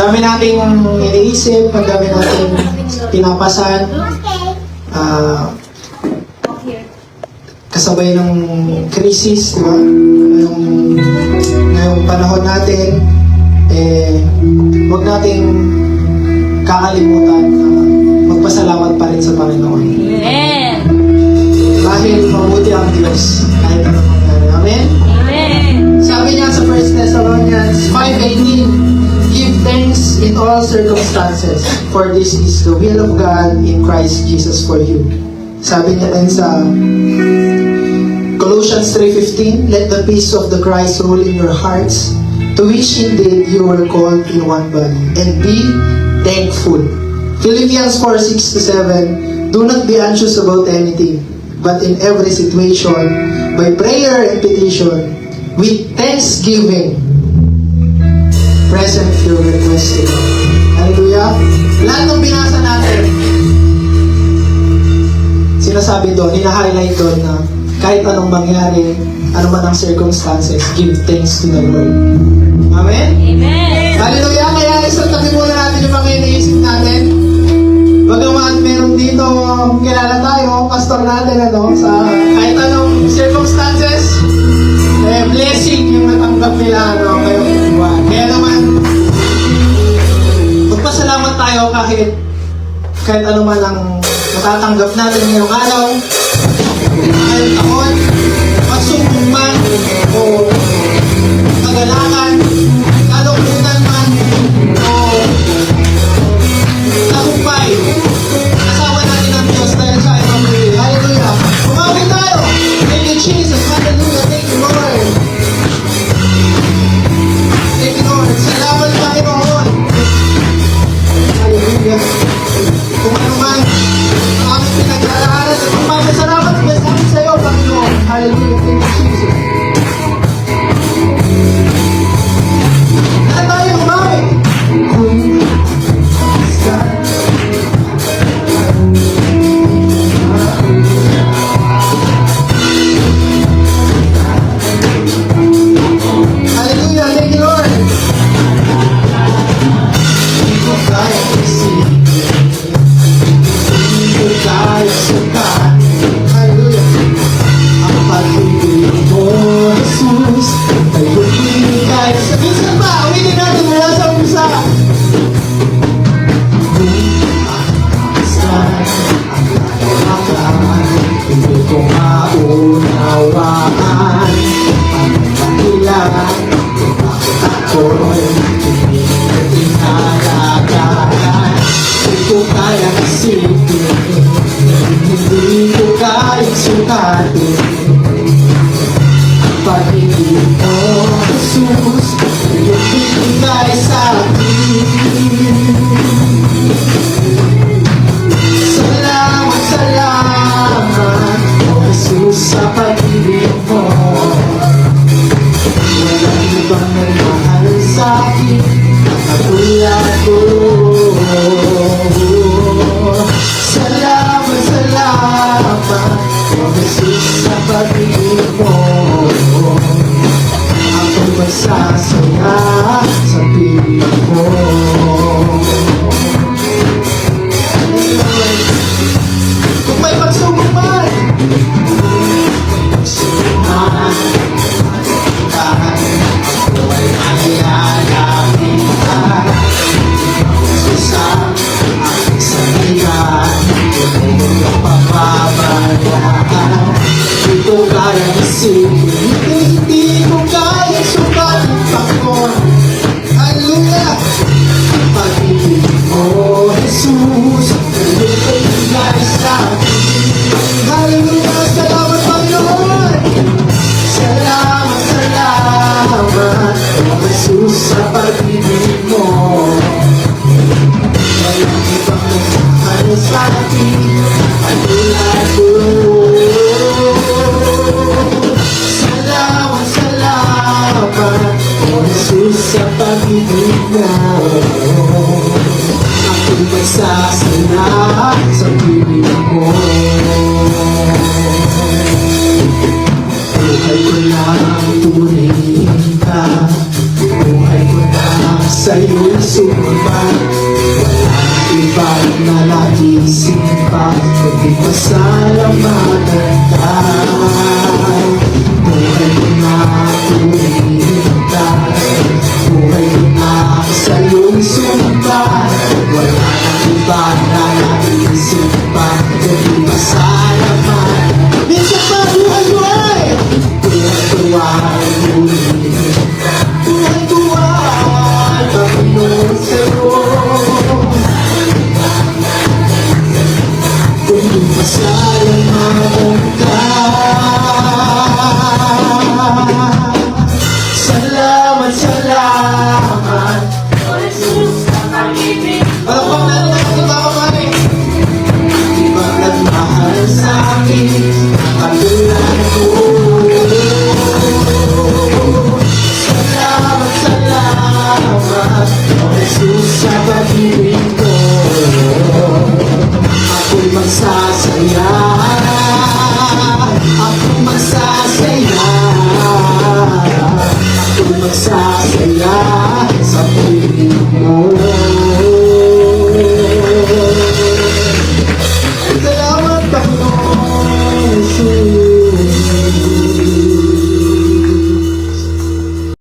Dami nating iniisip, ang dami nating pinapasan. Kasabay ng krisis, di ba? Ngayong panahon natin, huwag nating kakalimutan na magpasalamat pa rin sa Panginoon. Amen. Dahil mabuti ang Diyos kahit ano mangyari. Amen? Amen. Sabi niya sa 1 Thessalonians 5:18, give thanks in all circumstances, for this is the will of God in Christ Jesus for you. Sabi niya din sa Colossians 3:15, let the peace of the Christ rule in your hearts, to which indeed you were called in one body, and be thankful. Philippians 4:6-7, do not be anxious about anything, but in every situation, by prayer and petition, with thanksgiving, present your request to God. Hallelujah! Lahat ng binasa natin, sinasabi doon, hina-highlight doon na kahit anong mangyari, ano man ang circumstances, give thanks to the Lord. Amen? Amen. Hallelujah! Kaya isang tabi muna natin yung mga iniisip natin. Bagaman meron dito, kilala tayo, pastor natin, sa kahit anong circumstances, blessing yung natanggap nila, ngayong buwan. Kaya naman, magpasalamat tayo kahit ano man ang matatanggap natin ngayong araw, ngayong taon, pagsubok man, o kagalakan, kalungkutan man, o tagumpay. Asawa natin ang Diyos dahil siya ay mamili. Hallelujah! Kumawin tayo! Thank you, Jesus! Hallelujah! Thank you, Lord! Thank you, Lord! Salamat, Panginoon! Hallelujah! Kung ano man ang aming pinag-aaral at magpapasalamat sa iyo, Panginoon! Hallelujah! Thank you, Jesus! Lahat tayo kumawin! Hallelujah! Thank you, Lord! Hindi ko kaya isipin, hindi ko kaya sukat. Hallelujah! Ang pag-ibig mo, Jesus, ay hindi kaya sa minsan pa, ulitin natin mula sa umpisa. Hindi ko maunawaan ang dahilan bakit ako'y hindi ko tinalagaan. Hindi ko kayang isipin, hindi ko kayang sukatin ang pag-ibig mo, Jesus, iyong binigay sa akin. Salamat, salamat, O Jesus, sa pag-ibig mo. Walang ibang nagmahal sa akin, katulad ko. Salamat, salamat, O Jesus, sa pag-ibig mo. Ako'y magsasaya sa piling mo. Kung may pagsubok man, ako ay mayayamihan. Sa aking sandigan, hindi ko papabayaan. Hindi ko kayang isipin, hindi ko kayang sukatin, Panginoon. Hallelujah! Pag-ibig mo, Jesus, iyong binigay sa akin. Hallelujah! Salamat, Panginoon! Salamat, salamat, O Jesus, sa pag-ibig mo. Walang ibang nagmahal sa akin, katulad ko. Salamat, salamat, O Jesus, sa pag-ibig mo. Ako'y magsasaya sa piling mo. Buhay ko lang purihin ka, buhay ko lang sa'yo, Jesus. man. Walang ibang nalagising pa, kundi pasalamatan ka.